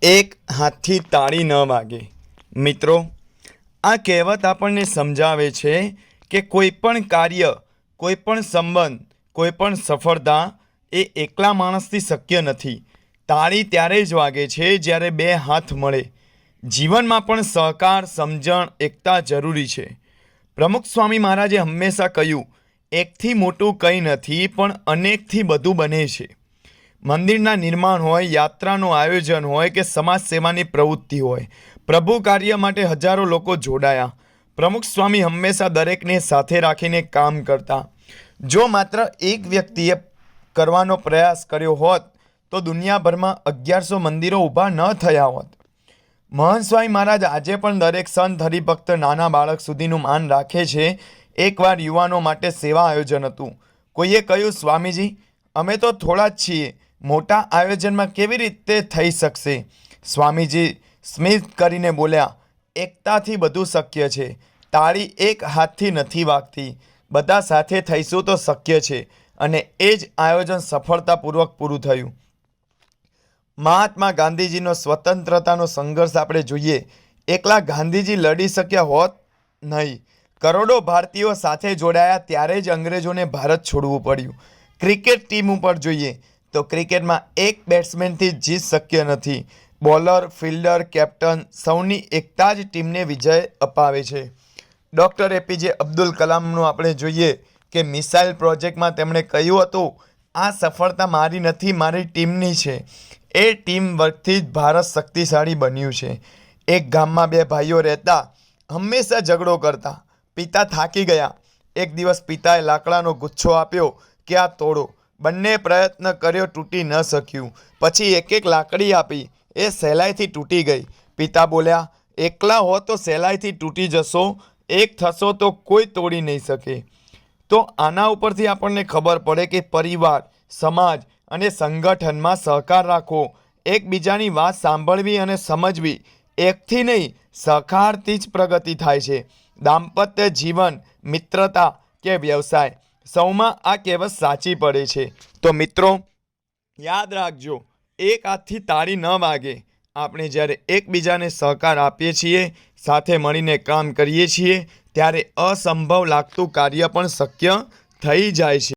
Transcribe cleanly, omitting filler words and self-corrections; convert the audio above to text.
એક હાથથી તાળી ન વાગે। મિત્રો, આ કહેવત આપણને સમજાવે છે કે કોઈ પણ કાર્ય, કોઈ પણ સંબંધ, કોઈ પણ સફળતા એ એકલા માણસથી શક્ય નથી। તાળી ત્યારે જ વાગે છે જ્યારે બે હાથ મળે। જીવનમાં પણ સહકાર, સમજણ, એકતા જરૂરી છે। પ્રમુખ સ્વામી મહારાજે હંમેશા કહ્યું, એકથી મોટું કંઈ નથી, પણ અનેકથી બધું બને છે। મંદિરના નિર્માણ હોય, યાત્રાનું આયોજન હોય કે સમાજ સેવાની પ્રવૃત્તિ હોય, પ્રભુ કાર્ય માટે હજારો લોકો જોડાયા। પ્રમુખ સ્વામી હંમેશા દરેકને સાથે રાખીને કામ કરતા। જો માત્ર એક વ્યક્તિએ કરવાનો પ્રયાસ કર્યો હોત તો દુનિયાભરમાં 1100 મંદિરો ઊભા ન થયા હોત। મહંત સ્વામી મહારાજ આજે પણ દરેક સંત, હરિભક્ત, નાના બાળક સુધીનું માન રાખે છે। એકવાર યુવાનો માટે સેવા આયોજન હતું। કોઈએ કહ્યું, સ્વામીજી, અમે તો થોડા જ છીએ, મોટા આયોજનમાં કેવી રીતે થઈ શકશે? સ્વામીજી સ્મિત કરીને બોલ્યા, એકતાથી બધું શક્ય છે। તાળી એક હાથથી નથી વાગતી, બધા સાથે થઈશું તો શક્ય છે। અને એ જ આયોજન સફળતાપૂર્વક પૂરું થયું। મહાત્મા ગાંધીજીનો સ્વતંત્રતાનો સંઘર્ષ આપણે જોઈએ। એકલા ગાંધીજી લડી શક્યા હોત નહીં, કરોડો ભારતીયો સાથે જોડાયા ત્યારે જ અંગ્રેજોને ભારત છોડવું પડ્યું। ક્રિકેટ ટીમ ઉપર જોઈએ તો ક્રિકેટમાં એક બેટ્સમેનથી જીત શક્ય નથી। બોલર, ફિલ્ડર, કેપ્ટન સૌની એકતા જ ટીમને વિજય અપાવે છે। ડૉક્ટર એપીજે અબ્દુલ કલામનું આપણે જોઈએ કે મિસાઇલ પ્રોજેક્ટમાં તેમણે કહ્યું હતું, આ સફળતા મારી નથી, મારી ટીમની છે। એ ટીમ વર્કથી જ ભારત શક્તિશાળી બન્યું છે। એક ગામમાં બે ભાઈઓ રહેતા, હંમેશા ઝઘડો કરતા। પિતા થાકી ગયા। એક દિવસ પિતાએ લાકડાનો ગુચ્છો આપ્યો કે આ તોડો। બંને પ્રયત્ન કર્યો, તૂટી ન શક્યું। પછી એક એક લાકડી આપી, એ સહેલાઈથી તૂટી ગઈ। પિતા બોલ્યા, એકલા હો તો સહેલાઈથી તૂટી જશો, એક થશો તો કોઈ તોડી નહીં શકે। તો આના ઉપરથી આપણને ખબર પડે કે પરિવાર, સમાજ અને સંગઠનમાં સહકાર રાખવો, એકબીજાની વાત સાંભળવી અને સમજવી, એકથી નહીં સહકારથી જ પ્રગતિ થાય છે। દાંપત્ય જીવન, મિત્રતા કે વ્યવસાય, સૌમાં આ કહેવત સાચી પડે છે। તો મિત્રો, યાદ રાખજો, એક હાથથી તાળી ન વાગે। આપણે જ્યારે એકબીજાને સહકાર આપીએ છીએ, સાથે મળીને કામ કરીએ છીએ, ત્યારે અસંભવ લાગતું કાર્ય પણ શક્ય થઈ જાય છે।